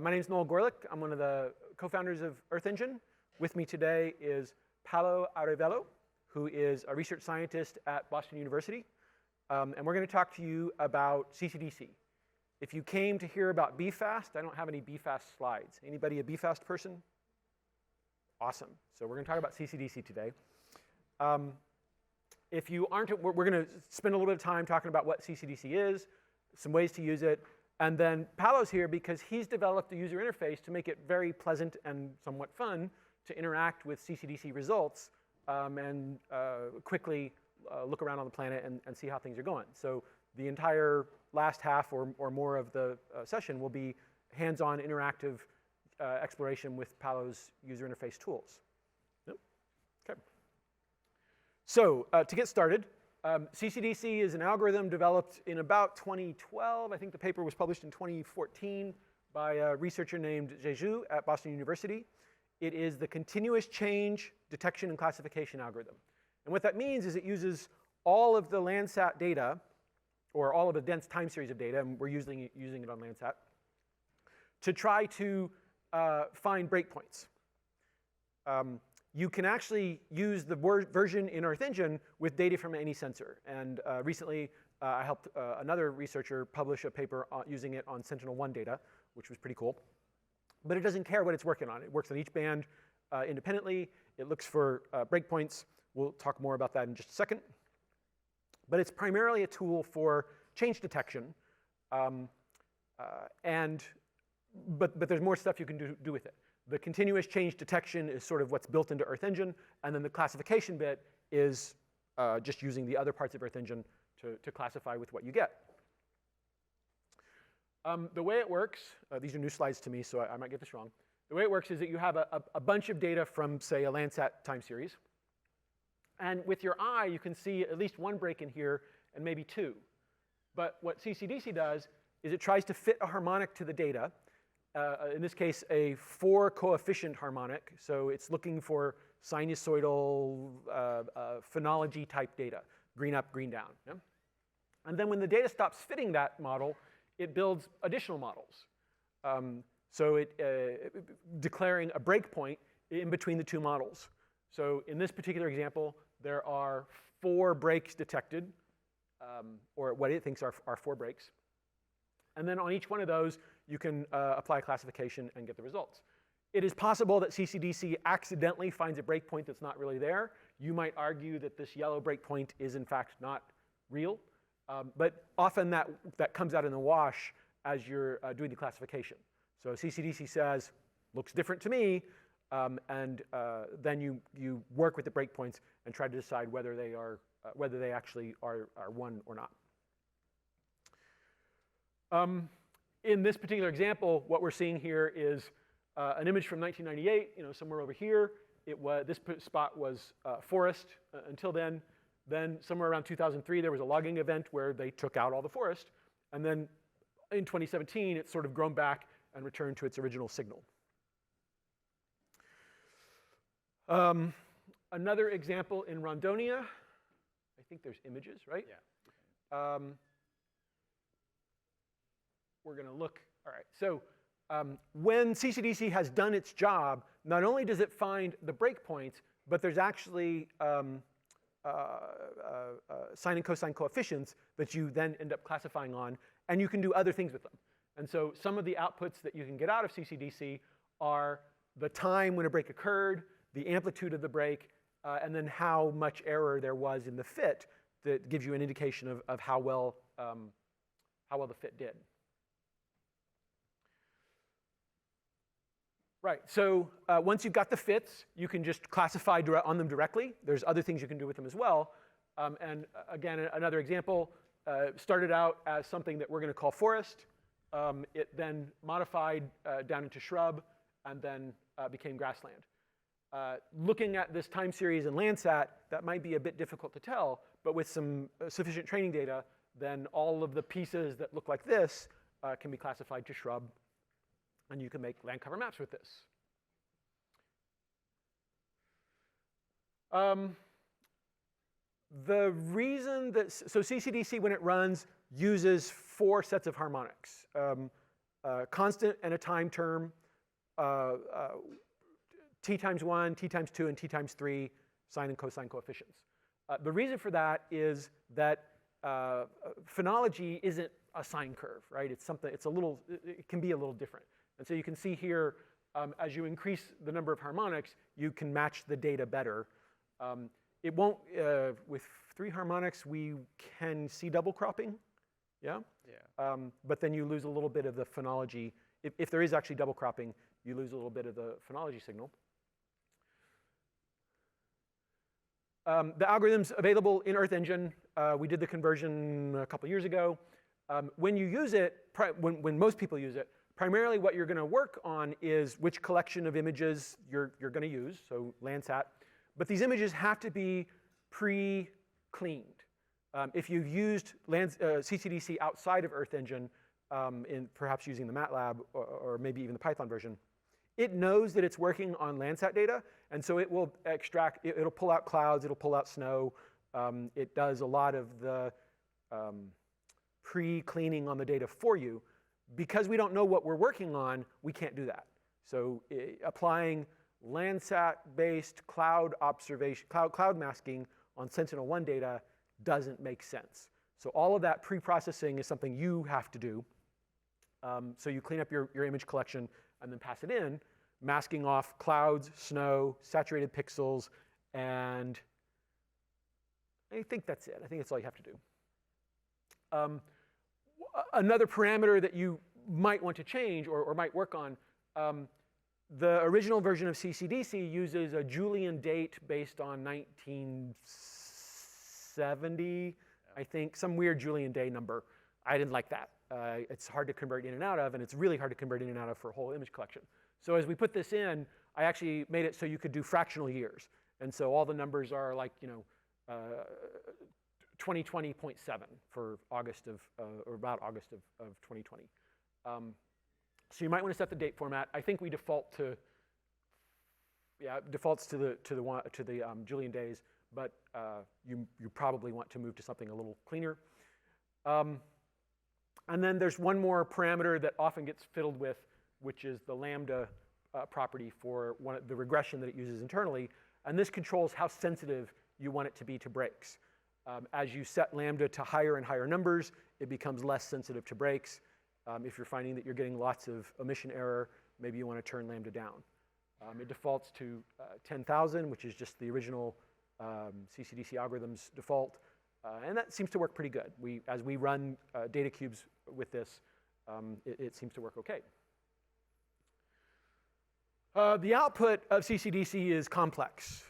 My name is Noel Gorelick. I'm one of the co-founders of Earth Engine. With me today is Paulo Arévalo, who is a research scientist at Boston University. And we're going to talk to you about CCDC. If you came to hear about BFAST, I don't have any BFAST slides. Anybody a BFAST person? Awesome. So we're going to talk about CCDC today. If you aren't, we're going to spend a little bit of time talking about what CCDC is, some ways to use it, and then Paulo's here because he's developed a user interface to make it very pleasant and somewhat fun to interact with CCDC results and quickly look around on the planet and see how things are going. So the entire last half or more of the session will be hands-on interactive exploration with Paulo's user interface tools. Nope. Okay. So to get started, CCDC is an algorithm developed in about 2012. I think the paper was published in 2014 by a researcher named Jeju at Boston University. It is the continuous change detection and classification algorithm. And what that means is it uses all of the Landsat data, or all of the dense time series of data, and we're using it on Landsat, to try to find breakpoints. You can actually use the version in Earth Engine with data from any sensor. And recently, I helped another researcher publish a paper using it on Sentinel-1 data, which was pretty cool. But it doesn't care what it's working on. It works on each band independently. It looks for breakpoints. We'll talk more about that in just a second. But it's primarily a tool for change detection. But there's more stuff you can do with it. The continuous change detection is sort of what's built into Earth Engine, and then the classification bit is just using the other parts of Earth Engine to classify with what you get. The way it works, these are new slides to me, so I might get this wrong. The way it works is that you have a bunch of data from, say, a Landsat time series. And with your eye, you can see at least one break in here and maybe two. But what CCDC does is it tries to fit a harmonic to the data. In this case, a 4-coefficient harmonic. So it's looking for sinusoidal phonology type data, green up, green down. Yeah? And then when the data stops fitting that model, it builds additional models. So declaring a breakpoint in between the two models. So in this particular example, there are 4 breaks detected, or what it thinks are 4 breaks. And then on each one of those, you can apply classification and get the results. It is possible that CCDC accidentally finds a breakpoint that's not really there. You might argue that this yellow breakpoint is in fact not real. But often that comes out in the wash as you're doing the classification. So CCDC says, looks different to me, and then you work with the breakpoints and try to decide whether they actually are one or not. In this particular example, what we're seeing here is an image from 1998, somewhere over here. This spot was forest until then. Then somewhere around 2003, there was a logging event where they took out all the forest. And then in 2017, it's sort of grown back and returned to its original signal. Another example in Rondonia. I think there's images, right? Yeah. We're going to look. All right. So when CCDC has done its job, not only does it find the breakpoints, but there's actually sine and cosine coefficients that you then end up classifying on, and you can do other things with them. And so some of the outputs that you can get out of CCDC are the time when a break occurred, the amplitude of the break, and then how much error there was in the fit that gives you an indication of how well the fit did. Right, so once you've got the fits, you can just classify on them directly. There's other things you can do with them as well. And again, another example started out as something that we're going to call forest. It then modified down into shrub and then became grassland. Looking at this time series in Landsat, that might be a bit difficult to tell, but with some sufficient training data, then all of the pieces that look like this can be classified to shrub. And you can make land cover maps with this. The reason that, so CCDC when it runs uses 4 sets of harmonics. constant and a time term, t times 1, t times 2, and t times 3 sine and cosine coefficients. The reason for that is that phonology isn't a sine curve, right? It's something, it can be a little different. And so you can see here, as you increase the number of harmonics, you can match the data better. It won't, with 3 harmonics, we can see double cropping, yeah? Yeah. But then you lose a little bit of the phonology. If there is actually double cropping, you lose a little bit of the phonology signal. The algorithm's available in Earth Engine. We did the conversion a couple years ago. When you use it, when most people use it, primarily what you're going to work on is which collection of images you're going to use, so Landsat. But these images have to be pre-cleaned. If you've used CCDC outside of Earth Engine, perhaps using the MATLAB or maybe even the Python version, it knows that it's working on Landsat data, and so it will extract, it'll pull out clouds, it'll pull out snow. It does a lot of the pre-cleaning on the data for you. Because we don't know what we're working on, we can't do that. So applying Landsat-based cloud observation, cloud masking on Sentinel-1 data doesn't make sense. So all of that pre-processing is something you have to do. So you clean up your image collection and then pass it in, masking off clouds, snow, saturated pixels, and I think that's it. I think that's all you have to do. Another parameter that you might want to change or might work on, the original version of CCDC uses a Julian date based on 1970, I think, some weird Julian day number. I didn't like that. It's hard to convert in and out of, and it's really hard to convert in and out of for a whole image collection. So as we put this in, I actually made it so you could do fractional years. And so all the numbers are like, 2020.7 for August of, or about August of 2020. So you might want to set the date format. I think we default to, defaults to the Julian days, but you probably want to move to something a little cleaner. And then there's one more parameter that often gets fiddled with, which is the lambda property for the regression that it uses internally. And this controls how sensitive you want it to be to breaks. As you set lambda to higher and higher numbers, it becomes less sensitive to breaks. If you're finding that you're getting lots of omission error, maybe you want to turn lambda down. It defaults to 10,000, which is just the original CCDC algorithm's default. And that seems to work pretty good. As we run data cubes with this, it seems to work OK. The output of CCDC is complex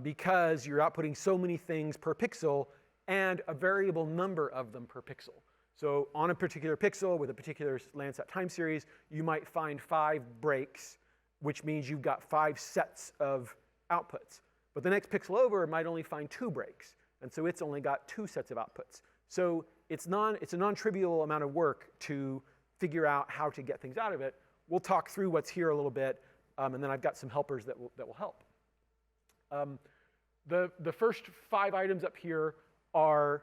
because you're outputting so many things per pixel and a variable number of them per pixel. So on a particular pixel with a particular Landsat time series, you might find 5 breaks, which means you've got 5 sets of outputs. But the next pixel over might only find 2 breaks. And so it's only got 2 sets of outputs. So it's a non-trivial amount of work to figure out how to get things out of it. We'll talk through what's here a little bit, and then I've got some helpers that will help. The first 5 items up here are,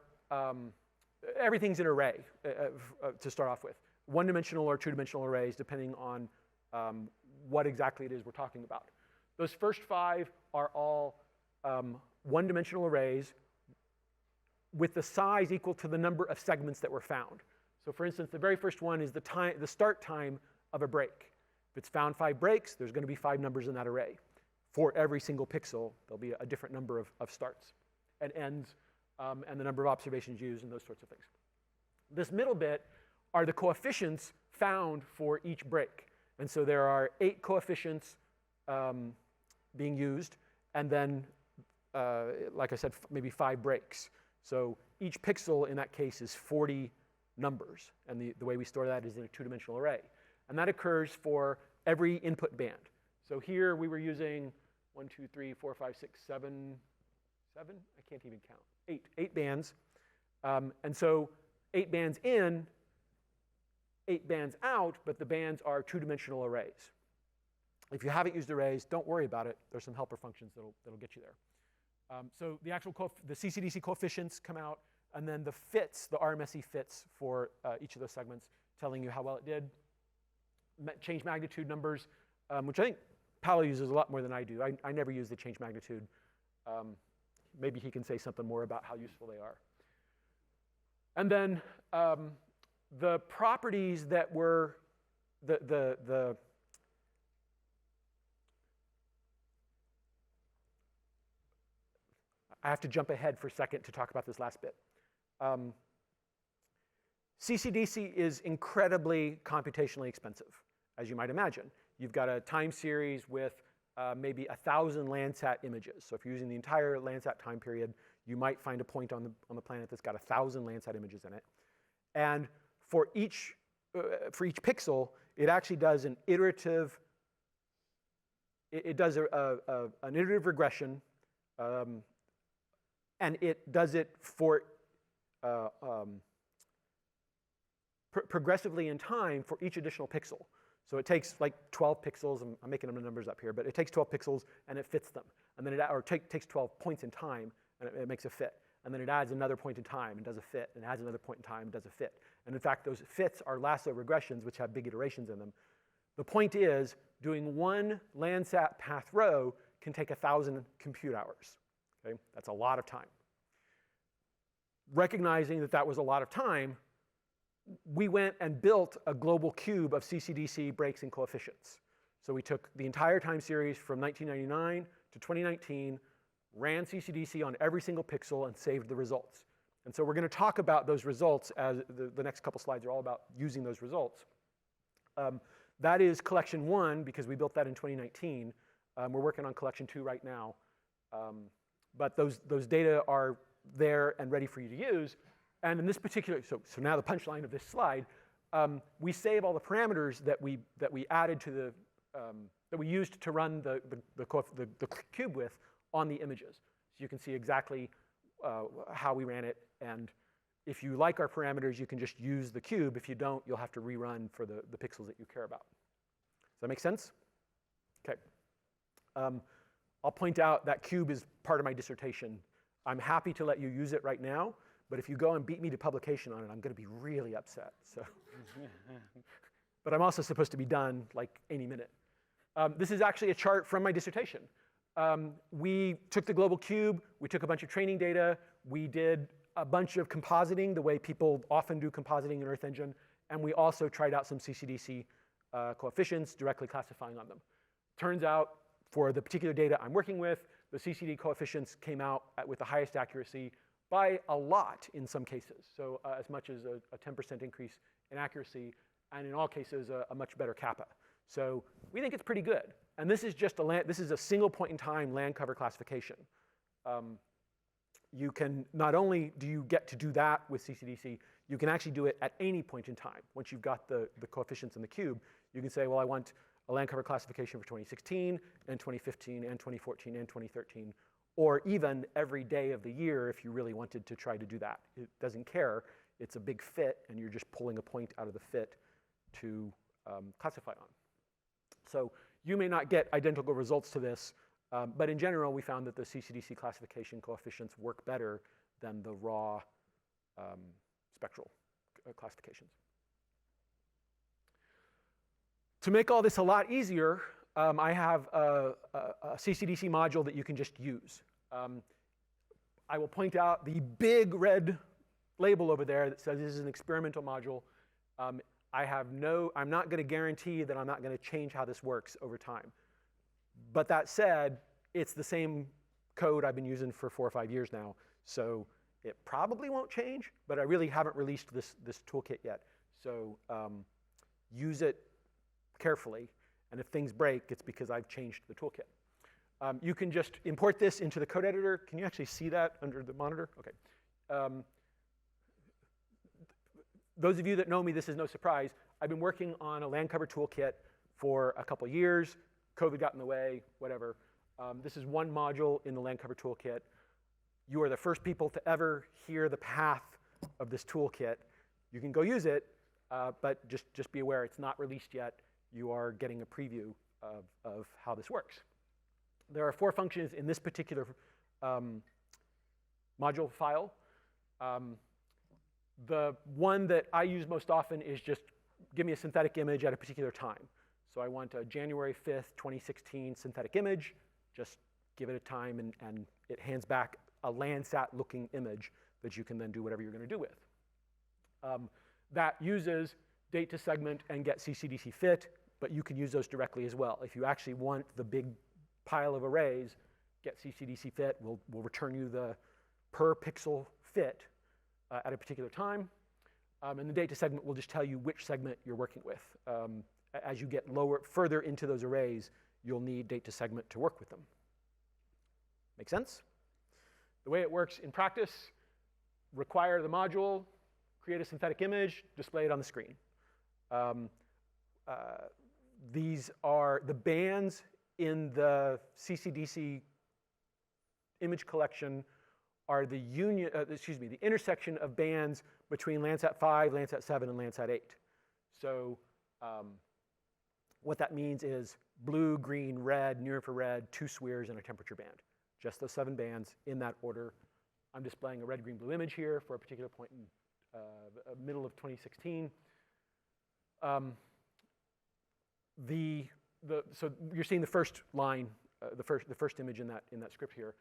everything's an array to start off with. One-dimensional or two-dimensional arrays, depending on what exactly it is we're talking about. Those first 5 are all one-dimensional arrays with the size equal to the number of segments that were found. So for instance, the very first one is the start time of a break. If it's found 5 breaks, there's going to be 5 numbers in that array. For every single pixel, there'll be a different number of starts and ends, and the number of observations used and those sorts of things. This middle bit are the coefficients found for each break. And so there are 8 coefficients being used, and then, like I said, maybe 5 breaks. So each pixel in that case is 40 numbers. And the way we store that is in a two-dimensional array. And that occurs for every input band. So here we were using 1, 2, 3, 4, 5, 6, 7, I can't even count, 8 bands. And so 8 bands in, 8 bands out, but the bands are two-dimensional arrays. If you haven't used arrays, don't worry about it. There's some helper functions that'll get you there. So the CCDC coefficients come out, and then the fits, the RMSE fits for each of those segments, telling you how well it did. change magnitude numbers, which I think Paulo uses a lot more than I do. I never use the change magnitude. Maybe he can say something more about how useful they are. And then the properties that were I have to jump ahead for a second to talk about this last bit. CCDC is incredibly computationally expensive, as you might imagine. You've got a time series with maybe 1,000 Landsat images. So if you're using the entire Landsat time period, you might find a point on the planet that's got 1,000 Landsat images in it. And for each pixel, it actually does an iterative, an iterative regression, and it does it for progressively in time for each additional pixel. So it takes like 12 pixels, I'm making the numbers up here, but it takes 12 pixels and it fits them. And then takes 12 points in time and it makes a fit. And then it adds another point in time and does a fit, and adds another point in time and does a fit. And in fact, those fits are lasso regressions, which have big iterations in them. The point is, doing one Landsat path row can take 1,000 compute hours. Okay? That's a lot of time. Recognizing that that was a lot of time, we went and built a global cube of CCDC breaks and coefficients. So we took the entire time series from 1999 to 2019, ran CCDC on every single pixel, and saved the results. And so we're going to talk about those results as the next couple slides are all about using those results. That is collection 1, because we built that in 2019. We're working on collection 2 right now. But those data are there and ready for you to use. And in this particular, so now the punchline of this slide, we save all the parameters that we added to the, that we used to run the cube with on the images. So you can see exactly how we ran it. And if you like our parameters, you can just use the cube. If you don't, you'll have to rerun for the pixels that you care about. Does that make sense? Okay. I'll point out that cube is part of my dissertation. I'm happy to let you use it right now, but if you go and beat me to publication on it, I'm going to be really upset. So. But I'm also supposed to be done like any minute. This is actually a chart from my dissertation. We took the global cube, we took a bunch of training data, we did a bunch of compositing, the way people often do compositing in Earth Engine, and we also tried out some CCDC coefficients, directly classifying on them. Turns out, for the particular data I'm working with, the CCD coefficients came out with the highest accuracy by a lot in some cases. So as much as a 10% increase in accuracy, and in all cases, a much better kappa. So we think it's pretty good. And this is just this is a single point in time land cover classification. You can, not only do you get to do that with CCDC, you can actually do it at any point in time. Once you've got the coefficients in the cube, you can say, well, I want a land cover classification for 2016, and 2015, and 2014, and 2013, or even every day of the year if you really wanted to try to do that. It doesn't care. It's a big fit, and you're just pulling a point out of the fit to classify on. So you may not get identical results to this, but in general, we found that the CCDC classification coefficients work better than the raw spectral classifications. To make all this a lot easier, I have a CCDC module that you can just use. I will point out the big red label over there that says this is an experimental module. I'm not going to guarantee that I'm not going to change how this works over time. But that said, it's the same code I've been using for 4 or 5 years now, so it probably won't change, but I really haven't released this toolkit yet. So use it carefully, and if things break, it's because I've changed the toolkit. You can just import this into the code editor. Can you actually see that under the monitor? Okay. Those of you that know me, this is no surprise. I've been working on a land cover toolkit for a couple years. COVID got in the way, whatever. This is one module in the land cover toolkit. You are the first people to ever hear the path of this toolkit. You can go use it, but just be aware it's not released yet. You are getting a preview of how this works. There are 4 functions in this particular module file. The one that I use most often is just give me a synthetic image at a particular time. So I want a January 5th, 2016 synthetic image. Just give it a time, and it hands back a Landsat-looking image that you can then do whatever you're going to do with. That uses date to segment and get CCDC fit, but you can use those directly as well. If you actually want the big pile of arrays, get CCDC fit. We'll return you the per pixel fit at a particular time. And the data segment will just tell you which segment you're working with. As you get further into those arrays, you'll need data segment to work with them. Make sense? The way it works in practice, require the module, create a synthetic image, display it on the screen. These are the bands in the CCDC image collection are the the intersection of bands between Landsat 5, Landsat 7, and Landsat 8. So what that means is blue, green, red, near infrared, 2 SWIRs, and a temperature band. Just those 7 bands in that order. I'm displaying a red, green, blue image here for a particular point in middle of 2016. So you're seeing the first line, the first image in that script here.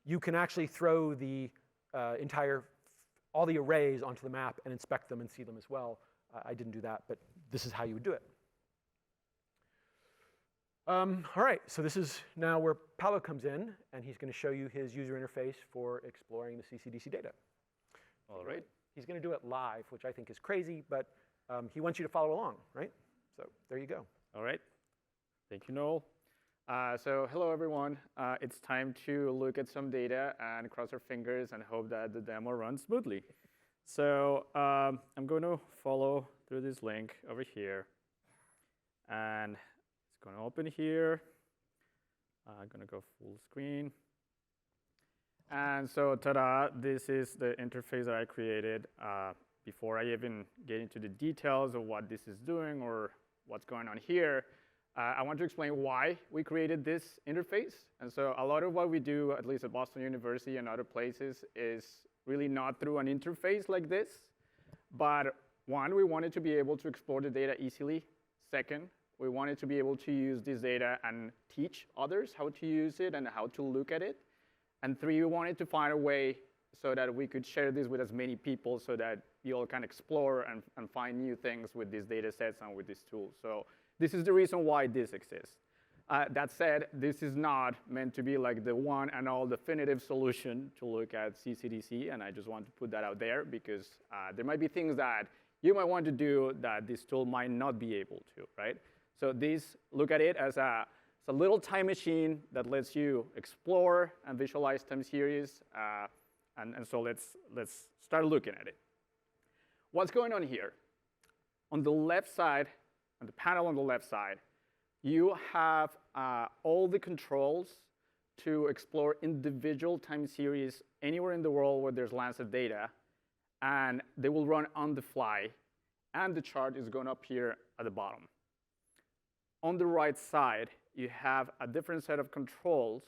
You can actually throw the all the arrays onto the map and inspect them and see them as well. I didn't do that, but this is how you would do it. All right, so this is now where Paulo comes in, and he's going to show you his user interface for exploring the CCDC data. All right. He's going to do it live, which I think is crazy, but he wants you to follow along, right? So there you go. All right. Thank you, Noel. So hello, everyone. It's time to look at some data and cross our fingers and hope that the demo runs smoothly. So I'm going to follow through this link over here. And it's going to open here. I'm going to go full screen. And so, ta-da, this is the interface that I created before I even get into the details of what this is doing or what's going on here. I want to explain why we created this interface. And so a lot of what we do, at least at Boston University and other places, is really not through an interface like this. But one, we wanted to be able to explore the data easily. Second, we wanted to be able to use this data and teach others how to use it and how to look at it. And 3, we wanted to find a way so that we could share this with as many people so that you all can explore and find new things with these data sets and with these tools. So this is the reason why this exists. That said, this is not meant to be like the one and all definitive solution to look at CCDC, and I just want to put that out there because there might be things that you might want to do that this tool might not be able to, right? So look at it as a little time machine that lets you explore and visualize time series, and so let's start looking at it. What's going on here? On the left side, on the panel on the left side, you have all the controls to explore individual time series anywhere in the world where there's Landsat data, and they will run on the fly, and the chart is going to appear at the bottom. On the right side, you have a different set of controls,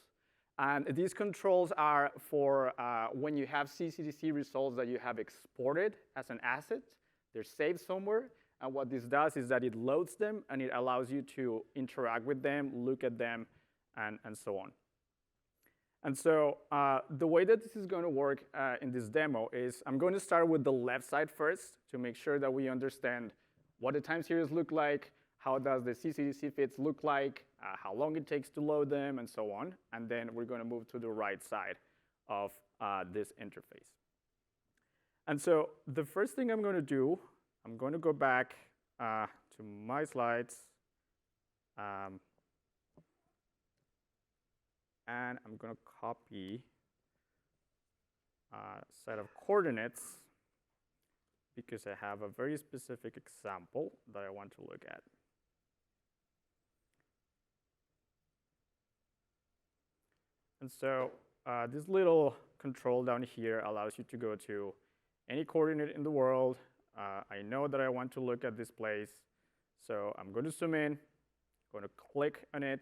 and these controls are for when you have CCDC results that you have exported as an asset. They're saved somewhere. And what this does is that it loads them, and it allows you to interact with them, look at them, and so on. And so the way that this is going to work in this demo is I'm going to start with the left side first to make sure that we understand what the time series look like, how does the CCDC fits look like, how long it takes to load them, and so on. And then we're going to move to the right side of this interface. And so the first thing I'm going to do, I'm going to go back to my slides, and I'm going to copy a set of coordinates because I have a very specific example that I want to look at. And so this little control down here allows you to go to any coordinate in the world. I know that I want to look at this place, so I'm going to zoom in, going to click on it,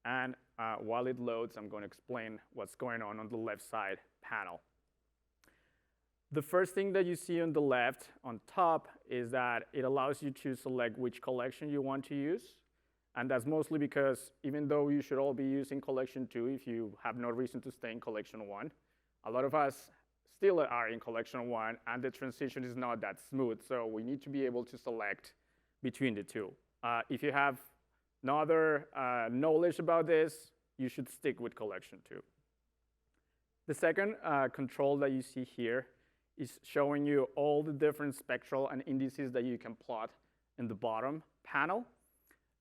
and while it loads, I'm going to explain what's going on the left side panel. The first thing that you see on the left on top is that it allows you to select which collection you want to use. And that's mostly because even though you should all be using collection 2 if you have no reason to stay in collection 1, a lot of us still are in collection 1, and the transition is not that smooth. So we need to be able to select between the two. If you have no other knowledge about this, you should stick with collection 2. The second control that you see here is showing you all the different spectral and indices that you can plot in the bottom panel.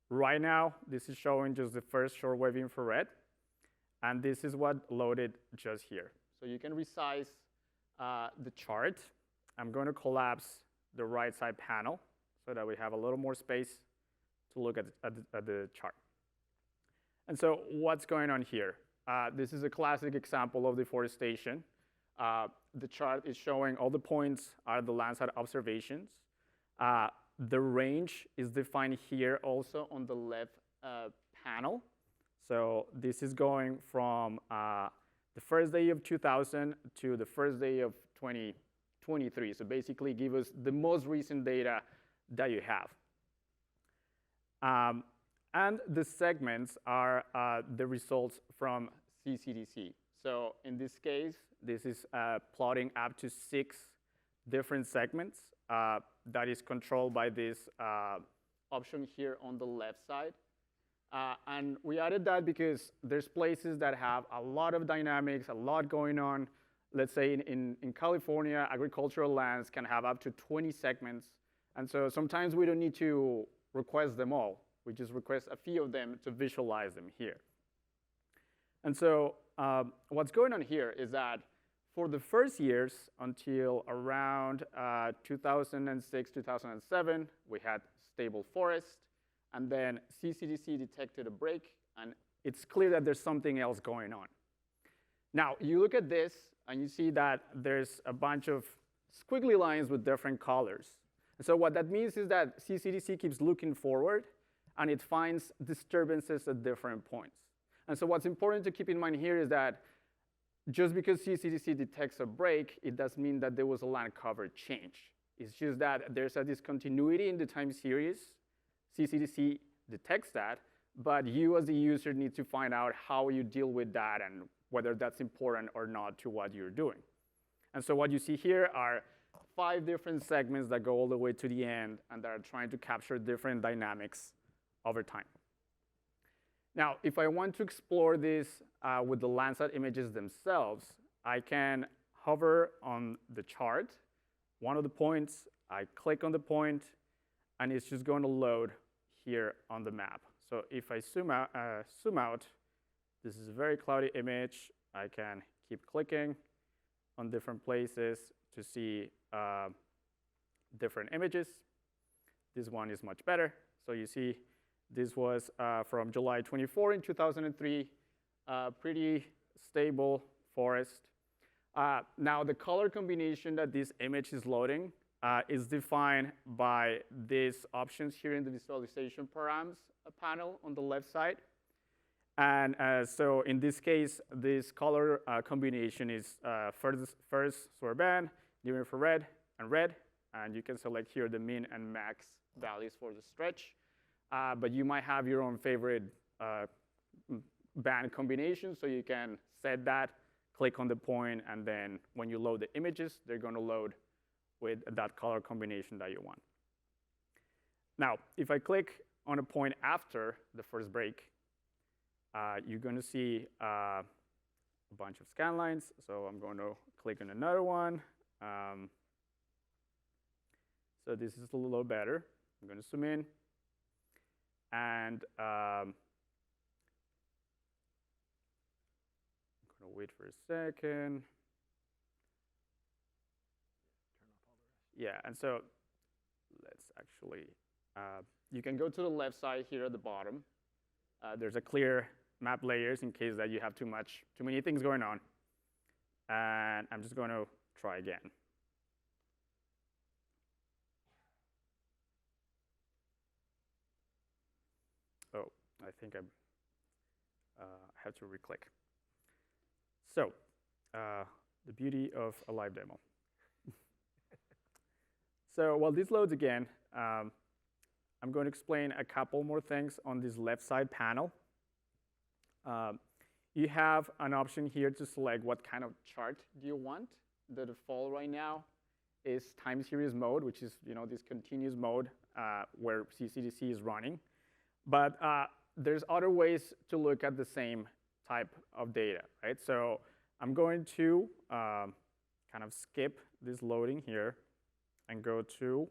Right now, this is showing just the first shortwave infrared, and this is what loaded just here. So you can resize the chart. I'm going to collapse the right side panel so that we have a little more space to look at the chart. And so what's going on here? This is a classic example of deforestation. The chart is showing all the points are the Landsat observations. The range is defined here also on the left panel. So this is going from the first day of 2000 to the first day of 2023. So basically give us the most recent data that you have. And the segments are the results from CCDC. So in this case, this is plotting up to 6 different segments that is controlled by this option here on the left side. And we added that because there's places that have a lot of dynamics, a lot going on. Let's say in California, agricultural lands can have up to 20 segments. And so sometimes we don't need to request them all. We just request a few of them to visualize them here. And so what's going on here is that for the first years until around 2006, 2007, we had stable forest. And then CCDC detected a break. And it's clear that there's something else going on. Now, you look at this, and you see that there's a bunch of squiggly lines with different colors. And so what that means is that CCDC keeps looking forward, and it finds disturbances at different points. And so what's important to keep in mind here is that just because CCDC detects a break, it doesn't mean that there was a land cover change. It's just that there's a discontinuity in the time series. CCDC detects that, but you as the user need to find out how you deal with that and whether that's important or not to what you're doing. And so what you see here are 5 different segments that go all the way to the end and that are trying to capture different dynamics over time. Now, if I want to explore this with the Landsat images themselves, I can hover on the chart, one of the points, I click on the point, and it's just going to load here on the map. So if I zoom out, this is a very cloudy image. I can keep clicking on different places to see different images. This one is much better. So you see this was from July 24 in 2003, pretty stable forest. Now, the color combination that this image is loading is defined by these options here in the visualization params panel on the left side. And so in this case, this color combination is first square band, near infrared, and red. And you can select here the min and max values for the stretch. But you might have your own favorite band combination, so you can set that, click on the point, and then when you load the images, they're going to load with that color combination that you want. Now, if I click on a point after the first break, you're going to see a bunch of scan lines. So I'm going to click on another one. So this is a little better. I'm going to zoom in. And I'm going to wait for a second. Yeah, and so let's actually, you can go to the left side here at the bottom. There's a clear map layers in case that you have too many things going on. And I'm just going to try again. Oh, I think I have to re-click. So the beauty of a live demo. So while this loads again, I'm going to explain a couple more things on this left side panel. You have an option here to select what kind of chart do you want. The default right now is time series mode, which is this continuous mode where CCDC is running. But there's other ways to look at the same type of data, right? So I'm going to kind of skip this loading here and go to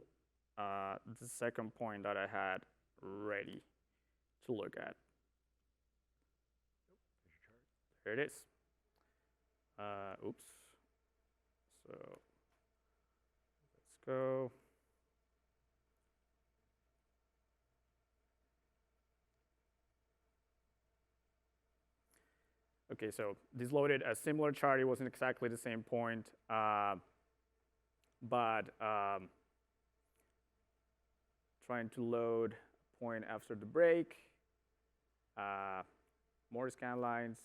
the second point that I had ready to look at. There it is. Oops. So let's go. Okay, so this loaded a similar chart. It wasn't exactly the same point, but trying to load a point after the break, more scan lines,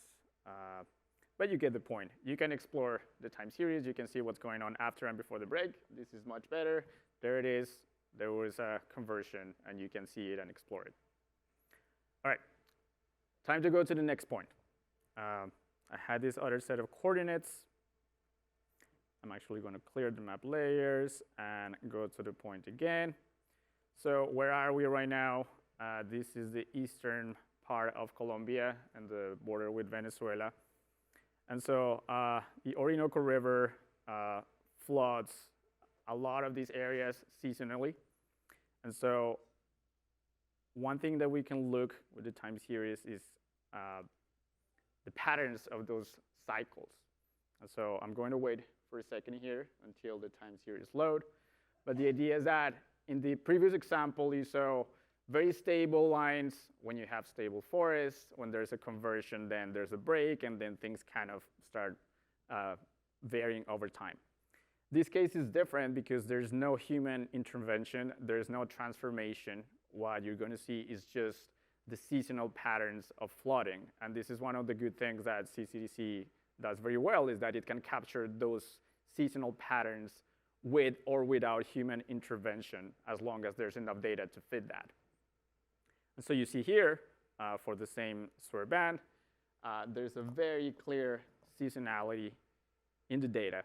but you get the point. You can explore the time series. You can see what's going on after and before the break. This is much better. There it is. There was a conversion, and you can see it and explore it. All right, time to go to the next point. I had this other set of coordinates. I'm actually going to clear the map layers and go to the point again. So where are we right now? This is the eastern part of Colombia and the border with Venezuela. And so the Orinoco River floods a lot of these areas seasonally. And so one thing that we can look with the time series is the patterns of those cycles. And so I'm going to wait for a second here until the time series load. But the idea is that in the previous example, you saw very stable lines when you have stable forests. When there's a conversion, then there's a break, and then things kind of start varying over time. This case is different because there's no human intervention. There's no transformation. What you're going to see is just the seasonal patterns of flooding. And this is one of the good things that CCDC does very well, is that it can capture those seasonal patterns with or without human intervention, as long as there's enough data to fit that. And so you see here, for the same square band, there's a very clear seasonality in the data.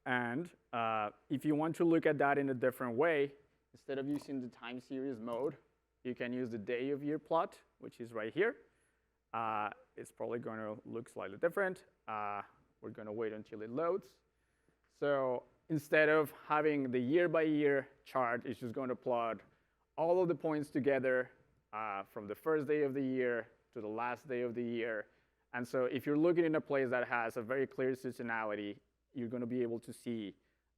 And if you want to look at that in a different way, instead of using the time series mode, you can use the day of year plot, which is right here. It's probably going to look slightly different. We're going to wait until it loads. So instead of having the year by year chart, it's just going to plot all of the points together from the first day of the year to the last day of the year. And so if you're looking in a place that has a very clear seasonality, you're going to be able to see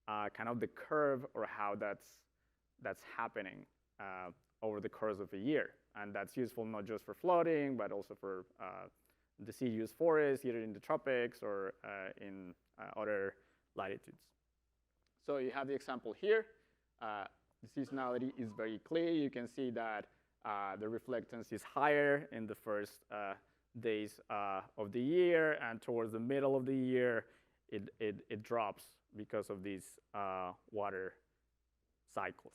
kind of the curve or how that's happening over the course of a year. And that's useful not just for flooding, but also for deciduous forests, either in the tropics or in other latitudes. So you have the example here. The seasonality is very clear. You can see that the reflectance is higher in the first days of the year, and towards the middle of the year, it drops because of these water cycles.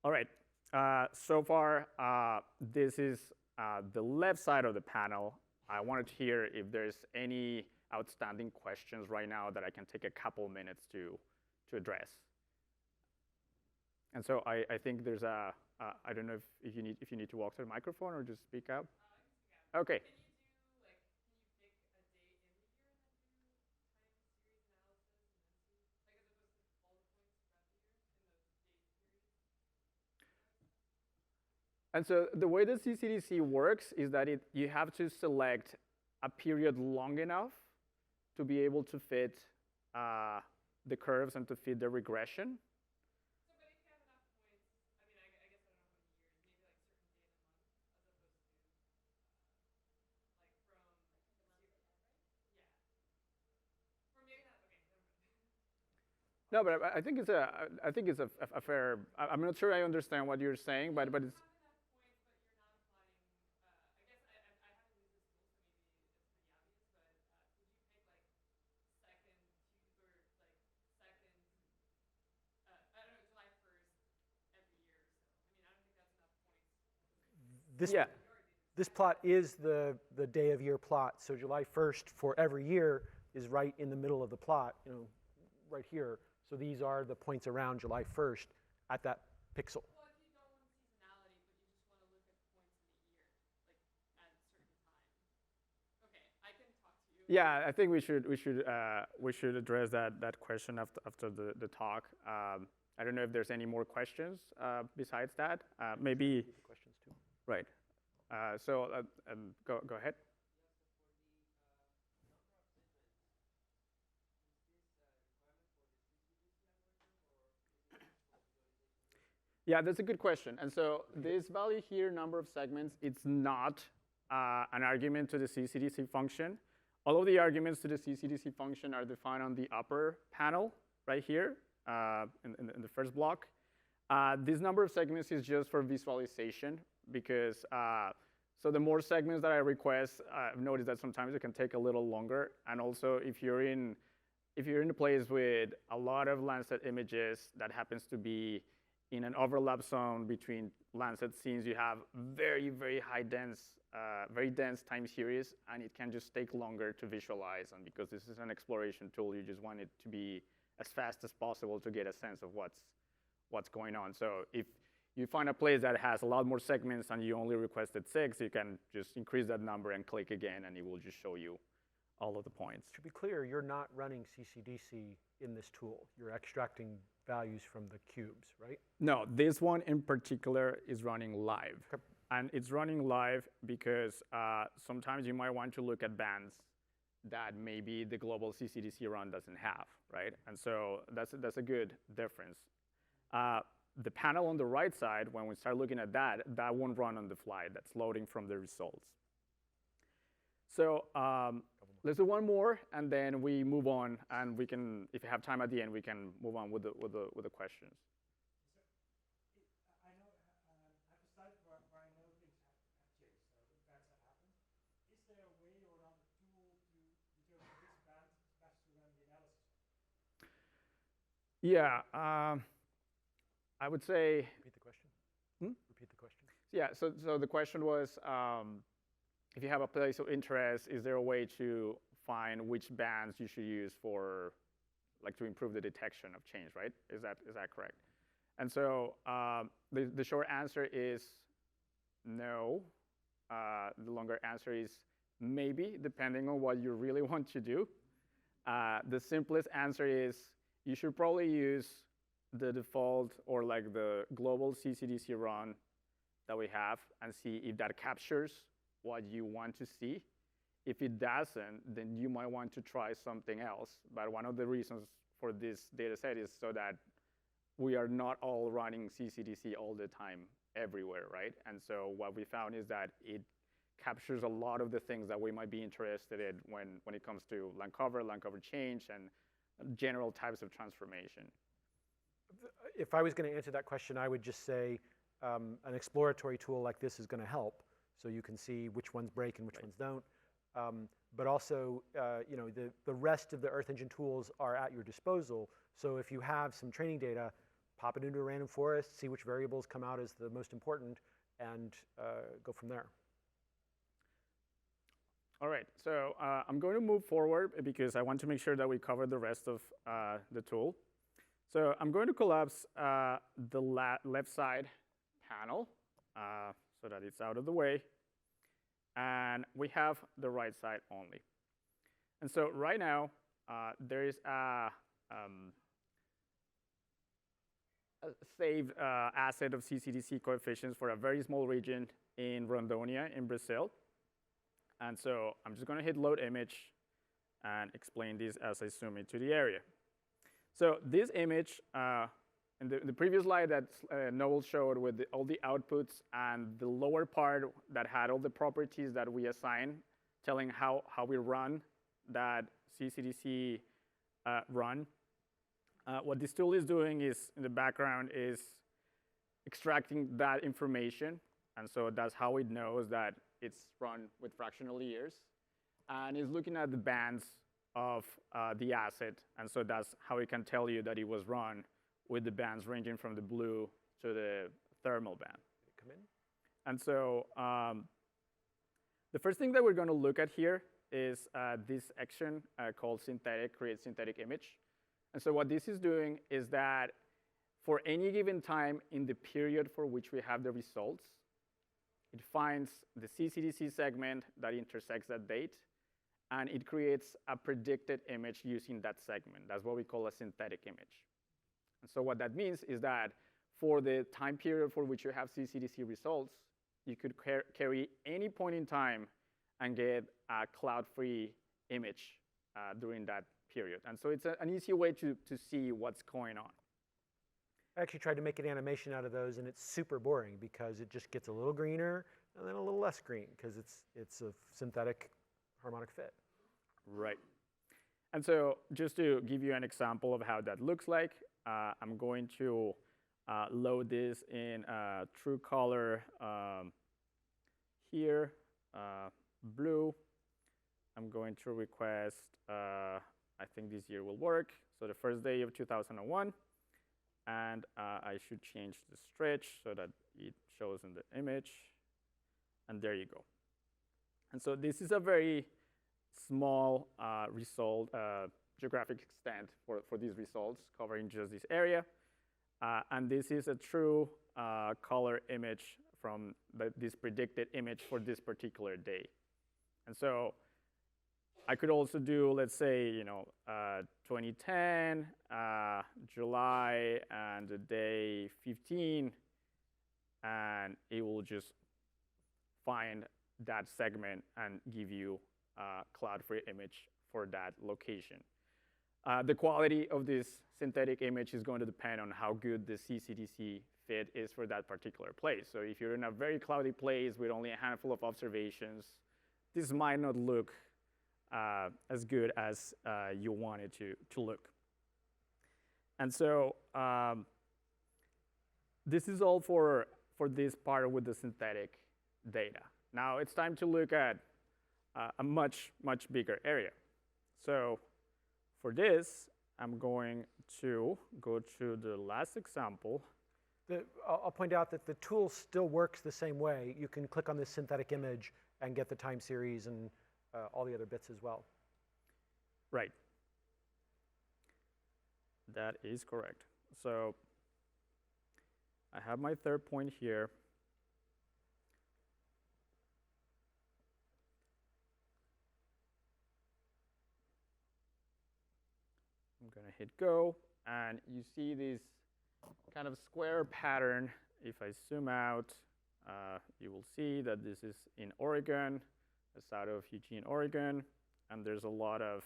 All right, so far, this is the left side of the panel. I wanted to hear if there's any outstanding questions right now that I can take a couple minutes to address. And so I think there's a, I don't know if you need to walk to the microphone or just speak up. Okay. And so the way the CCDC works is that you have to select a period long enough to be able to fit the curves and to fit the regression. No, but I think it's a fair. I'm not sure I understand what you're saying, but it's. this Yeah. this plot is the day of year plot. So July 1st for every year is right in the middle of the plot, right here. So these are the points around July 1st at that pixel. Well, if you don't want seasonality, but you just want to look at points in the year, like at a certain time. Okay, I can talk to you. Yeah, I think we should address that question after the talk. I don't know if there's any more questions besides that. Maybe Questions too. right. Go ahead. Yeah, that's a good question. And so this value here, number of segments, it's not an argument to the CCDC function. All of the arguments to the CCDC function are defined on the upper panel right here in the first block. This number of segments is just for visualization because so the more segments that I request, I've noticed that sometimes it can take a little longer. And also if you're in a place with a lot of Landsat images that happens to be in an overlap zone between Landsat scenes, you have very, very very dense time series, and it can just take longer to visualize. And because this is an exploration tool, you just want it to be as fast as possible to get a sense of what's going on. So if you find a place that has a lot more segments and you only requested 6, you can just increase that number and click again, and it will just show you all of the points. To be clear, you're not running CCDC in this tool. You're extracting values from the cubes, right? No, this one in particular is running live. Okay. And it's running live because sometimes you might want to look at bands that maybe the global CCDC run doesn't have, right? And so that's a good difference. The panel on the right side, when we start looking at that won't run on the fly. That's loading from the results. So let's do one more, and then we move on, and we can, if you have time at the end, we can move on with the questions. I know at the site where I know things have changed, so if that's happened, is there a way or another tool to determine which band is best to run the analysis? Yeah, I would say. Repeat the question. Repeat the question. Yeah, so the question was, if you have a place of interest, is there a way to find which bands you should use for, like, to improve the detection of change, right? Is that correct? And so the short answer is no. The longer answer is maybe, depending on what you really want to do. The simplest answer is you should probably use the default or like the global CCDC run that we have and see if that captures what you want to see. If it doesn't, then you might want to try something else. But one of the reasons for this data set is so that we are not all running CCDC all the time everywhere, right? And so what we found is that it captures a lot of the things that we might be interested in when it comes to land cover change, and general types of transformation. If I was going to answer that question, I would just say an exploratory tool like this is going to help, so you can see which ones break and which ones don't. But also, the rest of the Earth Engine tools are at your disposal. So if you have some training data, pop it into a random forest, see which variables come out as the most important, and go from there. All right, so I'm going to move forward because I want to make sure that we cover the rest of the tool. So I'm going to collapse the left side panel so that it's out of the way. And we have the right side only. And so right now, there is a saved asset of CCDC coefficients for a very small region in Rondônia in Brazil. And so I'm just going to hit load image and explain this as I zoom into the area. So this image, in the previous slide that Noel showed with all the outputs and the lower part that had all the properties that we assign, telling how we run that CCDC run. What this tool is doing is, in the background, is extracting that information. And so that's how it knows that it's run with fractional years. And it's looking at the bands of the asset. And so that's how it can tell you that it was run with the bands ranging from the blue to the thermal band. Come in. And so the first thing that we're going to look at here is this action called create synthetic image. And so what this is doing is that for any given time in the period for which we have the results, it finds the CCDC segment that intersects that date, and it creates a predicted image using that segment. That's what we call a synthetic image. And so what that means is that for the time period for which you have CCDC results, you could carry any point in time and get a cloud-free image during that period. And so it's an easy way to see what's going on. I actually tried to make an animation out of those, and it's super boring because it just gets a little greener and then a little less green because it's a synthetic harmonic fit. Right. And so just to give you an example of how that looks like, I'm going to load this in true color here, blue. I'm going to request, I think this year will work, so the first day of 2001. And I should change the stretch so that it shows in the image. And there you go. And so this is a very small result, geographic extent for these results, covering just this area. And this is a true color image from this predicted image for this particular day. And so I could also do, let's say, 2010, July, and the day 15, and it will just find that segment and give you a cloud-free image for that location. The quality of this synthetic image is going to depend on how good the CCDC fit is for that particular place. So if you're in a very cloudy place with only a handful of observations, this might not look as good as you want it to look. And so this is all for this part with the synthetic data. Now it's time to look at a much, much bigger area. So for this, I'm going to go to the last example. I'll point out that the tool still works the same way. You can click on this synthetic image and get the time series and all the other bits as well. Right. That is correct. So I have my third point here. I'm going to hit go, and you see this kind of square pattern. If I zoom out, you will see that this is in Oregon. It's out of Eugene, Oregon, and there's a lot of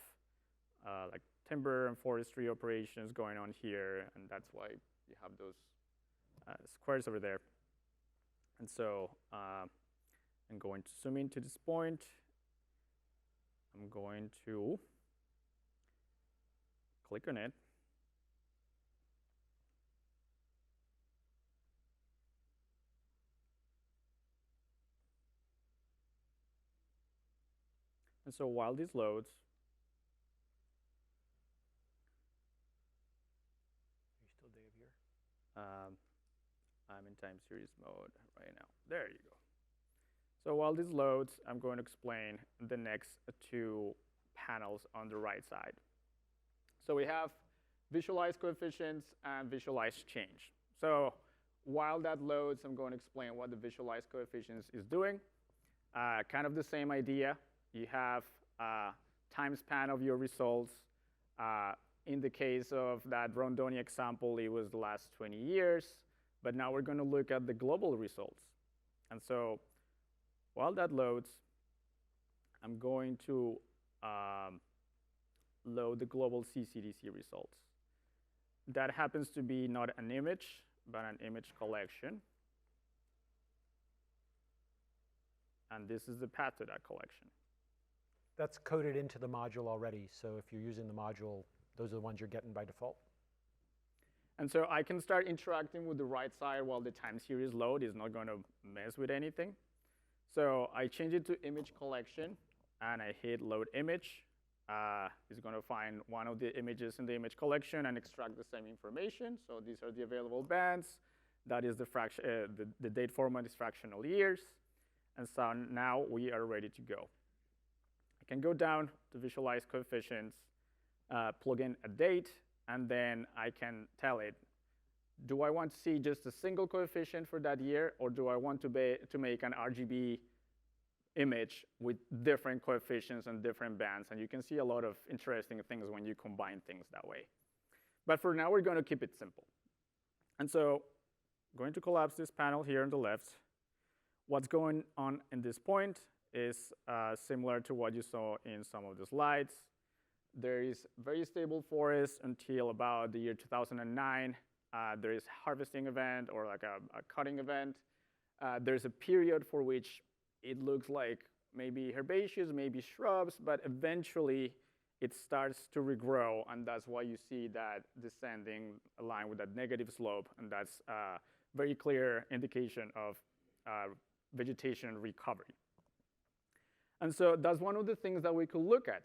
like timber and forestry operations going on here, and that's why you have those squares over there. And so I'm going to zoom into this point. I'm going to click on it. And so while this loads, Are you still day of year? I'm in time series mode right now. There you go. So while this loads, I'm going to explain the next two panels on the right side. So we have visualize coefficients and visualize change. So while that loads, I'm going to explain what the visualize coefficients is doing. Kind of the same idea. You have a time span of your results. In the case of that Rondoni example, it was the last 20 years. But now we're going to look at the global results. And so while that loads, I'm going to load the global CCDC results. That happens to be not an image, but an image collection. And this is the path to that collection. That's coded into the module already, so if you're using the module, those are the ones you're getting by default. And so I can start interacting with the right side while the time series load is not going to mess with anything. So I change it to image collection, and I hit load image. It's going to find one of the images in the image collection and extract the same information. So these are the available bands. That is the date format is fractional years. And so now we are ready to go. I can go down to visualize coefficients, plug in a date, and then I can tell it, do I want to see just a single coefficient for that year, or do I want to make an RGB image with different coefficients and different bands? And you can see a lot of interesting things when you combine things that way. But for now, we're going to keep it simple. And so I'm going to collapse this panel here on the left. What's going on in this point is similar to what you saw in some of the slides. There is very stable forest until about the year 2009. There is harvesting event or like a cutting event. There's a period for which it looks like maybe herbaceous, maybe shrubs, but eventually it starts to regrow, and that's why you see that descending line with that negative slope, and that's a very clear indication of vegetation recovery. And so that's one of the things that we could look at,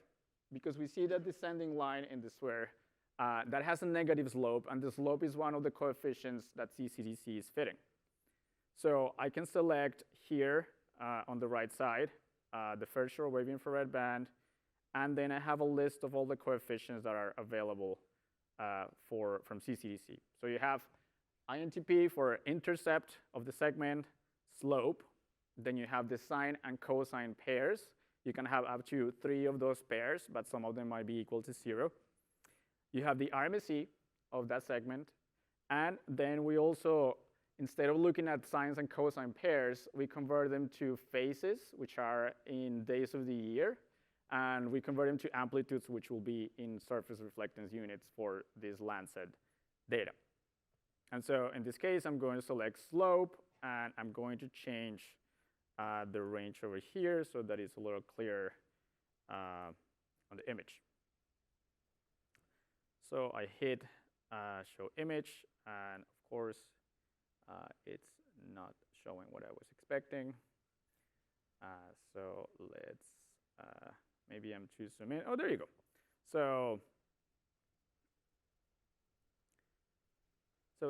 because we see that descending line in the sphere that has a negative slope, and the slope is one of the coefficients that CCDC is fitting. So I can select here on the right side the first shortwave infrared band, and then I have a list of all the coefficients that are available from CCDC. So you have INTP for intercept of the segment, slope, then you have the sine and cosine pairs. You can have up to 3 of those pairs, but some of them might be equal to 0. You have the RMSE of that segment, and then we also, instead of looking at sines and cosine pairs, we convert them to phases, which are in days of the year, and we convert them to amplitudes, which will be in surface reflectance units for this Landsat data. And so in this case, I'm going to select slope, and I'm going to change the range over here so that it's a little clearer on the image. So I hit show image, and of course, it's not showing what I was expecting. So let's, maybe I'm too zoom in. Oh, there you go. So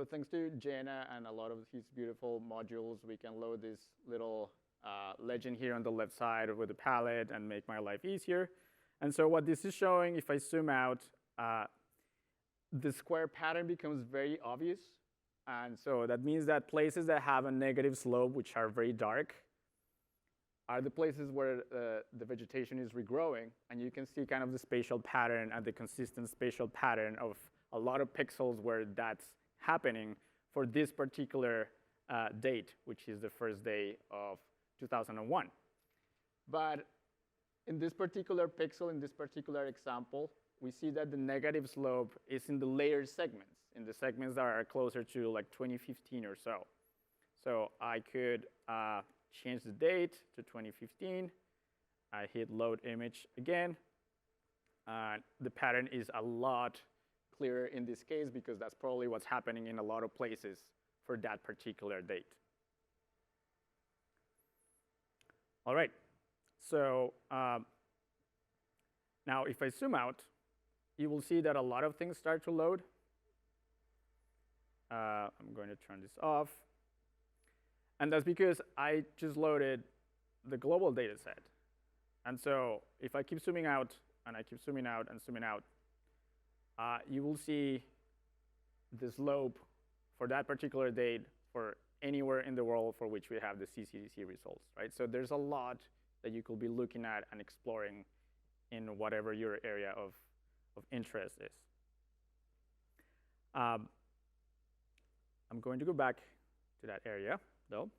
thanks to Jenna and a lot of his beautiful modules, we can load this little legend here on the left side with the palette and make my life easier. And so what this is showing, if I zoom out, the square pattern becomes very obvious. And so that means that places that have a negative slope, which are very dark, are the places where the vegetation is regrowing. And you can see kind of the spatial pattern and the consistent spatial pattern of a lot of pixels where that's happening for this particular date, which is the first day of 2001. But in this particular pixel, in this particular example, we see that the negative slope is in the later segments, in the segments that are closer to like 2015 or so. So I could change the date to 2015. I hit load image again. The pattern is a lot clearer in this case because that's probably what's happening in a lot of places for that particular date. All right, so now if I zoom out, you will see that a lot of things start to load. I'm going to turn this off. And that's because I just loaded the global data set. And so if I keep zooming out, and I keep zooming out and zooming out, you will see the slope for that particular date for anywhere in the world for which we have the CCDC results, right? So there's a lot that you could be looking at and exploring in whatever your area of interest is. I'm going to go back to that area, though,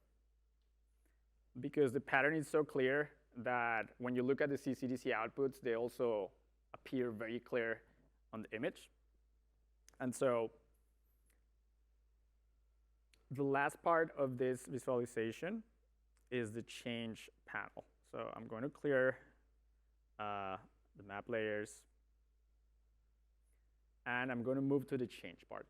because the pattern is so clear that when you look at the CCDC outputs, they also appear very clear on the image. And so the last part of this visualization is the change panel. So I'm going to clear the map layers, and I'm going to move to the change part.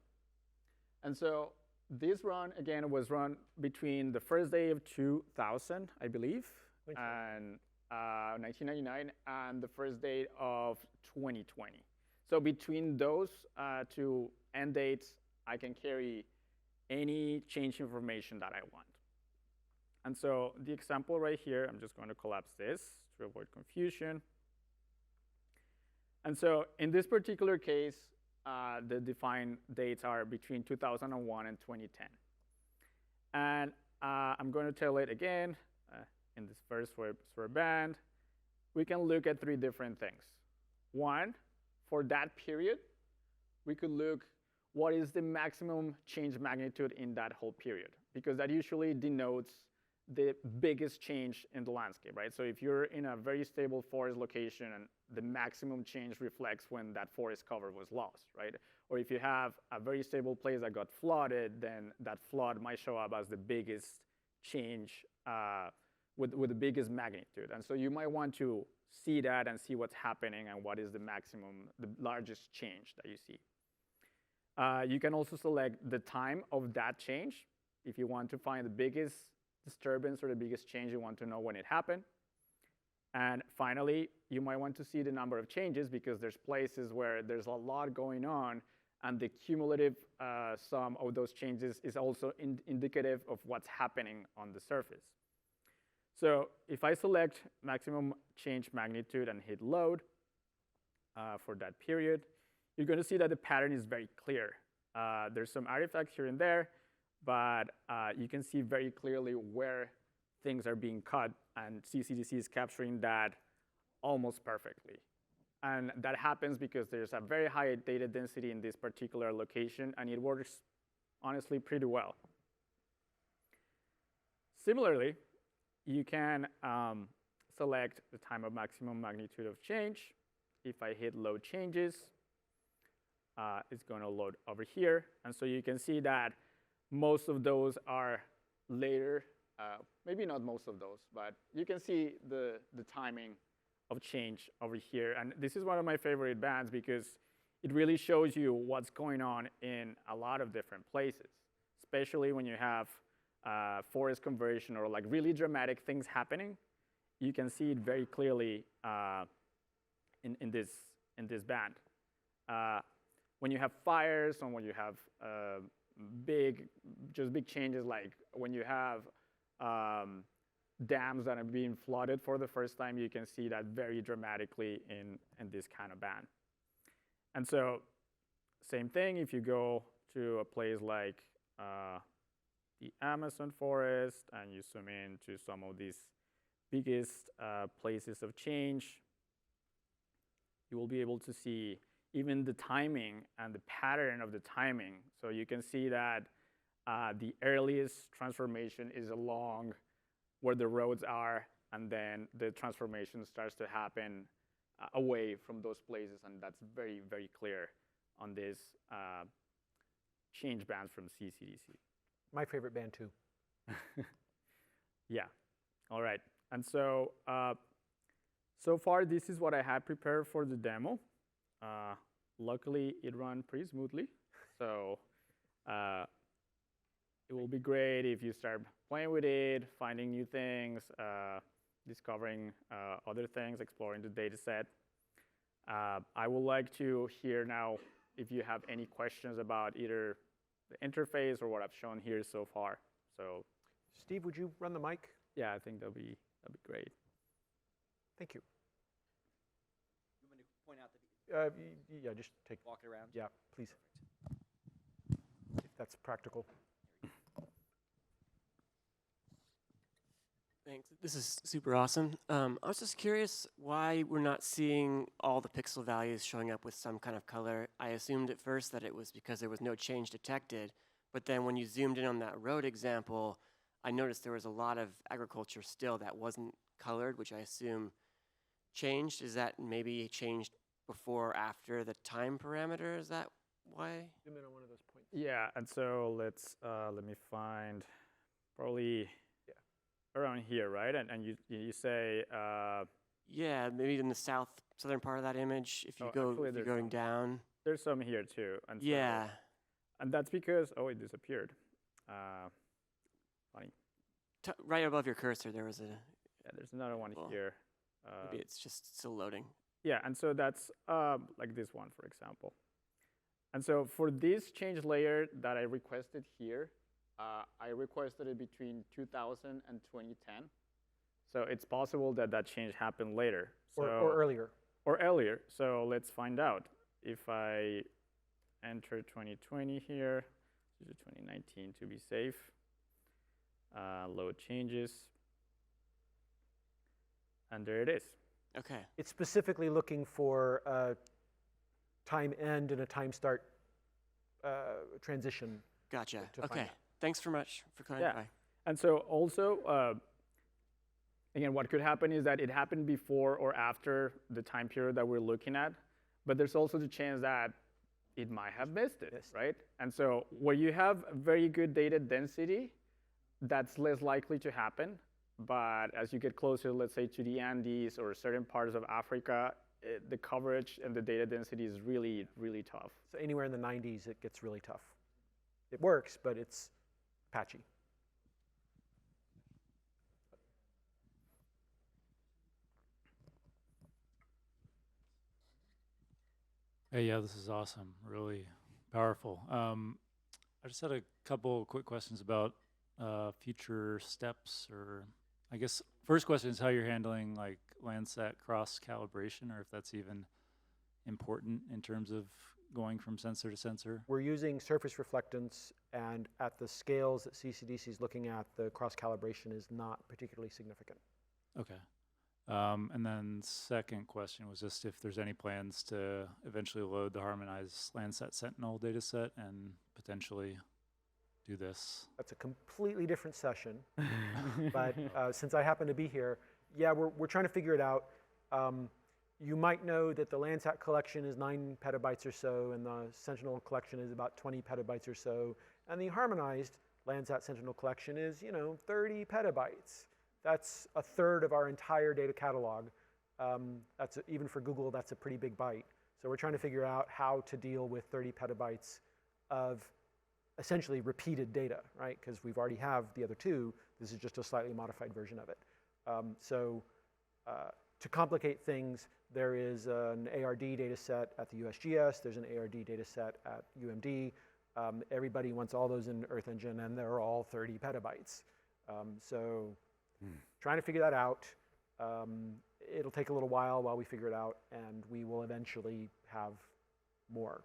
And so this run, again, was run between the first day of 2000, I believe, and 1999, and the first day of 2020. So between those two end dates, I can carry any change information that I want. And so the example right here, I'm just going to collapse this to avoid confusion. And so in this particular case, the defined dates are between 2001 and 2010. And I'm going to tell it again in this first for band. We can look at 3 different things. One, for that period, we could look what is the maximum change magnitude in that whole period, because that usually denotes the biggest change in the landscape, right? So if you're in a very stable forest location and the maximum change reflects when that forest cover was lost, right? Or if you have a very stable place that got flooded, then that flood might show up as the biggest change with the biggest magnitude. And so you might want to see that and see what's happening and what is the maximum, the largest change that you see. You can also select the time of that change. If you want to find the biggest disturbance or the biggest change, you want to know when it happened. And finally, you might want to see the number of changes, because there's places where there's a lot going on, and the cumulative sum of those changes is also indicative of what's happening on the surface. So if I select maximum change magnitude and hit load for that period, you're going to see that the pattern is very clear. There's some artifacts here and there, but you can see very clearly where things are being cut, and CCDC is capturing that almost perfectly. And that happens because there's a very high data density in this particular location, and it works, honestly, pretty well. Similarly, you can select the time of maximum magnitude of change. If I hit load changes, it's going to load over here. And so you can see that most of those are later. Maybe not most of those, but you can see the timing of change over here. And this is one of my favorite bands because it really shows you what's going on in a lot of different places, especially when you have forest conversion or like really dramatic things happening. You can see it very clearly in this band. When you have fires and when you have big changes, like when you have dams that are being flooded for the first time, you can see that very dramatically in this kind of band. And so same thing, if you go to a place like the Amazon forest and you zoom in to some of these biggest places of change, you will be able to see even the timing and the pattern of the timing. So you can see that the earliest transformation is along where the roads are, and then the transformation starts to happen away from those places, and that's very, very clear on this change bands from CCDC. My favorite band too. Yeah, all right. And so, so far this is what I had prepared for the demo. Luckily, it ran pretty smoothly. So it will be great if you start playing with it, finding new things, discovering other things, exploring the data set. I would like to hear now if you have any questions about either the interface or what I've shown here so far. So, Steve, would you run the mic? yeah, I think that'd be great. Thank you. You want me to point out the Yeah, just take. walk it around? Yeah, please. If that's practical. Thanks. This is super awesome. I was just curious why we're not seeing all the pixel values showing up with some kind of color. I assumed at first that it was because there was no change detected, but then when you zoomed in on that road example, I noticed there was a lot of agriculture still that wasn't colored, which I assume changed. Is that maybe changed before or after the time parameter? Is that why? Zoom in on one of those points. Yeah, and so let me find probably around here, right? And you say Yeah, maybe in the southern part of that image. If you actually, if you're there's going some. down. There's some here too. And so, Yeah. and that's because it disappeared. Funny. Right above your cursor, there was a. Yeah, there's another one Well, here. Maybe it's just still loading. Yeah, and so that's like this one, for example. And so for this change layer that I requested here, I requested it between 2000 and 2010. So it's possible that that change happened later. So, or earlier. Or earlier. So let's find out. If I enter 2020 here, do 2019 to be safe, load changes, and there it is. Okay. It's specifically looking for a time end and a time start transition. Gotcha. to find Okay. out. Thanks for much for clarifying. And so also, again, what could happen is that it happened before or after the time period that we're looking at, but there's also the chance that it might have missed it, Yes. right? And so where you have very good data density, that's less likely to happen. But as you get closer, let's say, to the Andes or certain parts of Africa, the coverage and the data density is really, really tough. So anywhere in the 90s, it gets really tough. It works, but it's patchy. Hey, yeah, this is awesome. Really powerful. I just had a couple quick questions about future steps, or I guess first question is how you're handling like Landsat cross calibration, or if that's even important in terms of going from sensor to sensor. We're using surface reflectance, and at the scales that CCDC is looking at, the cross calibration is not particularly significant. Okay. And then second question was just if there's any plans to eventually load the harmonized Landsat Sentinel dataset and potentially do this. That's a completely different session. But since I happen to be here, yeah, we're trying to figure it out. You might know that the Landsat collection is 9 petabytes or so, and the Sentinel collection is about 20 petabytes or so, and the harmonized Landsat Sentinel collection is, 30 petabytes. That's a third of our entire data catalog. Even for Google, that's a pretty big bite. So we're trying to figure out how to deal with 30 petabytes of essentially repeated data, right? Because we've already have the other 2. This is just a slightly modified version of it. To complicate things, there is an ARD data set at the USGS. There's an ARD data set at UMD. Everybody wants all those in Earth Engine, and they're all 30 petabytes. Trying to figure that out. It'll take a little while we figure it out, and we will eventually have more.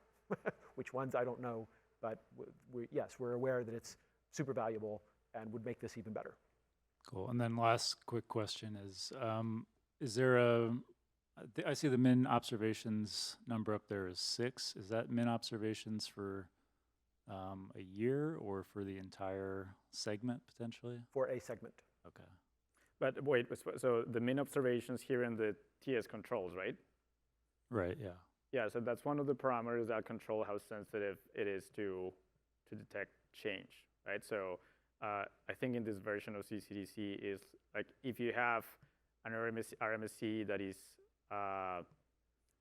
Which ones, I don't know, but yes, we're aware that it's super valuable and would make this even better. Cool. And then last quick question is there I see the min observations number up there is 6. Is that min observations for a year or for the entire segment potentially? For a segment. Okay. But wait, so the min observations here in the TS controls, right? Right, yeah. Yeah, so that's one of the parameters that control how sensitive it is to detect change, right? So I think in this version of CCDC is like if you have an RMSE that is,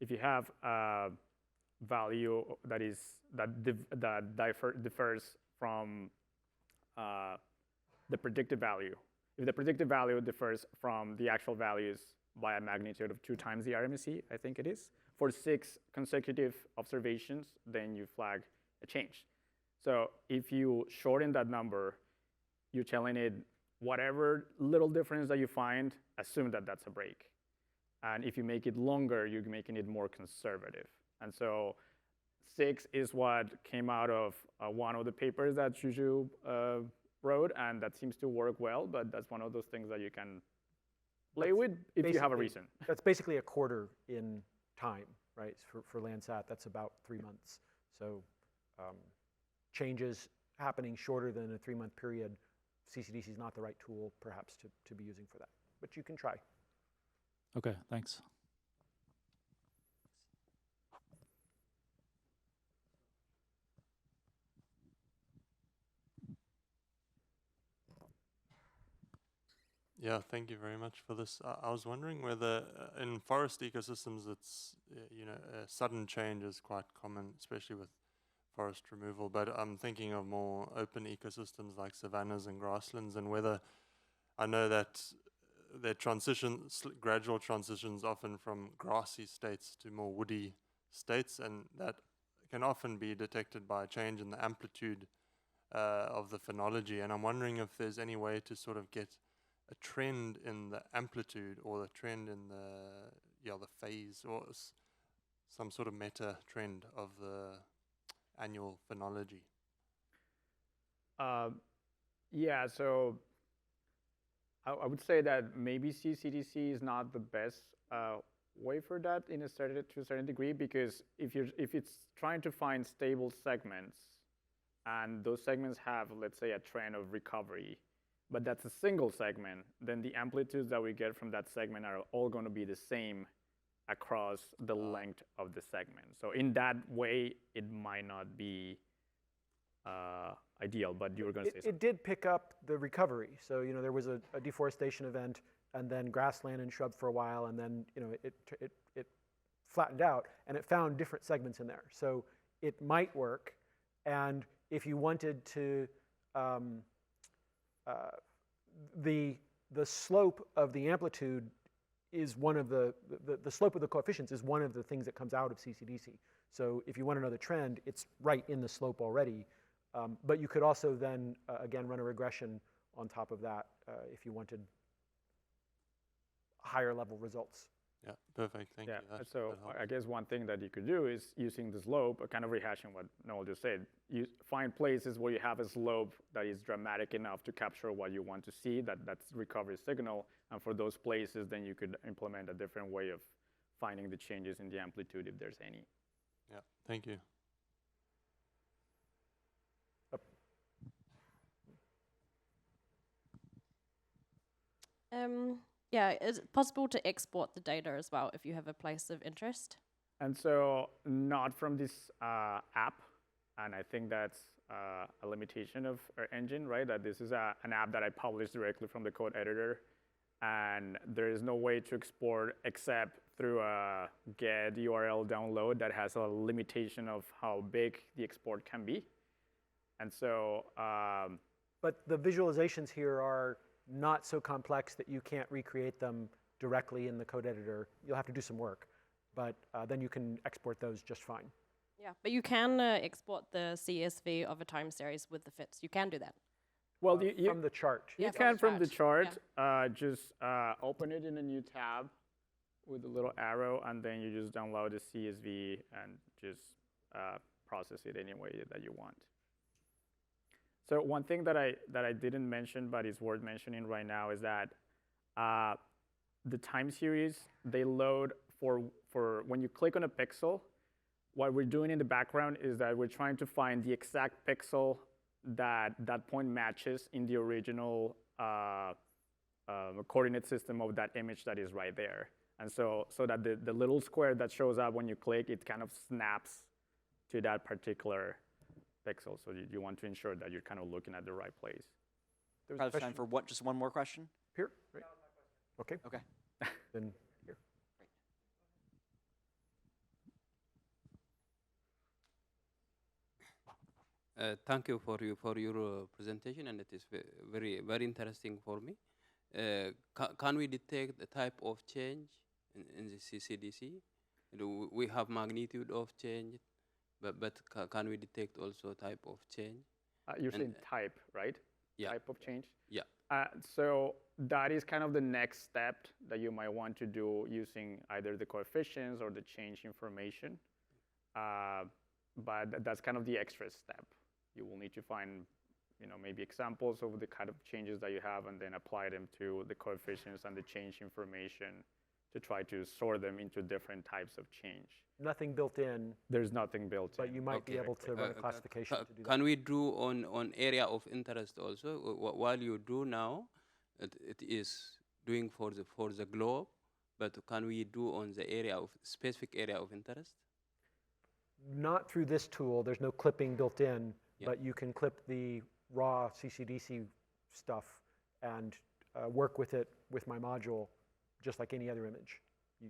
if you have a value that differs from the predicted value. If the predicted value differs from the actual values by a magnitude of 2 times the RMSE, I think it is, for 6 consecutive observations, then you flag a change. So if you shorten that number, you're telling it whatever little difference that you find, assume that that's a break. And if you make it longer, you're making it more conservative. And so 6 is what came out of one of the papers that Juju wrote, and that seems to work well, but that's one of those things that you can play with if you have a reason. That's basically a quarter in time, right? For Landsat, that's about 3 months. So changes happening shorter than a 3-month period, CCDC is not the right tool, perhaps, to be using for that. But you can try. Okay, thanks. Yeah, thank you very much for this. I was wondering whether in forest ecosystems, it's a sudden change is quite common, especially with forest removal. But I'm thinking of more open ecosystems like savannas and grasslands, and whether I know that there gradual transitions often from grassy states to more woody states, and that can often be detected by a change in the amplitude of the phonology, and I'm wondering if there's any way to sort of get a trend in the amplitude or the trend in the phase or some sort of meta trend of the annual phonology. Yeah, so I would say that maybe CCDC is not the best way for that to a certain degree, because if it's trying to find stable segments, and those segments have, let's say, a trend of recovery, but that's a single segment, then the amplitudes that we get from that segment are all going to be the same across the length of the segment. So in that way, it might not be ideal, but you were going to say something. It did pick up the recovery. So, you know, there was a deforestation event, and then grassland and shrub for a while, and then, you know, it flattened out, and it found different segments in there. So it might work, and if you wanted to, the slope of the amplitude is one of the slope of the coefficients is one of the things that comes out of CCDC. So if you want to know the trend, it's right in the slope already. But you could also then, again, run a regression on top of that if you wanted higher level results. Yeah, perfect. Thank you. So I guess one thing that you could do is using the slope, kind of rehashing what Noel just said. You find places where you have a slope that is dramatic enough to capture what you want to see, that's recovery signal. And for those places, then you could implement a different way of finding the changes in the amplitude if there's any. Yeah, thank you. Yeah, is it possible to export the data as well if you have a place of interest? And so not from this app, and I think that's a limitation of our engine, right? That this is an app that I publish directly from the code editor, and there is no way to export except through a get URL download that has a limitation of how big the export can be. And so but the visualizations here are not so complex that you can't recreate them directly in the code editor. You'll have to do some work, but then you can export those just fine. Yeah, but you can export the CSV of a time series with the fits. You can do that. Well, from the chart. You can from the chart. Just open it in a new tab with a little arrow, and then you just download the CSV and just process it any way that you want. So one thing that I didn't mention, but is worth mentioning right now, is that the time series, they load for when you click on a pixel. What we're doing in the background is that we're trying to find the exact pixel that point matches in the original coordinate system of that image that is right there. And so that the little square that shows up when you click, it kind of snaps to that particular pixel. So you want to ensure that you're kind of looking at the right place. Probably time for just one more question? Here? Right. Okay. Okay. Then here. Thank you for your presentation, and it is very interesting for me. Can we detect the type of change in the CCDC? We have magnitude of change, but can we detect also type of change? You're saying type, right? Yeah. Type of change? Yeah. So that is kind of the next step that you might want to do using either the coefficients or the change information. But that's kind of the extra step. You will need to find, maybe examples of the kind of changes that you have, and then apply them to the coefficients and the change information to try to sort them into different types of change. Nothing built in. There's nothing built in. But you might be able to run a classification to do that. Can we do on area of interest also? While you do now, it is doing for the globe, but can we do on the area of specific area of interest? Not through this tool. There's no clipping built in, but you can clip the raw CCDC stuff and work with it with my module, just like any other image.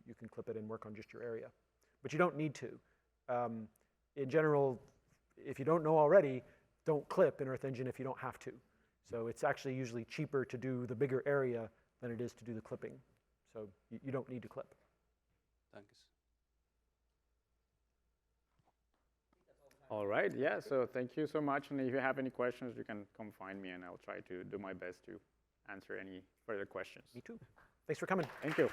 You can clip it and work on just your area. But you don't need to. In general, if you don't know already, don't clip in Earth Engine if you don't have to. So it's actually usually cheaper to do the bigger area than it is to do the clipping. So you don't need to clip. Thanks. All right, yeah, so thank you so much. And if you have any questions, you can come find me, and I'll try to do my best to answer any further questions. Me too. Thanks for coming. Thank you.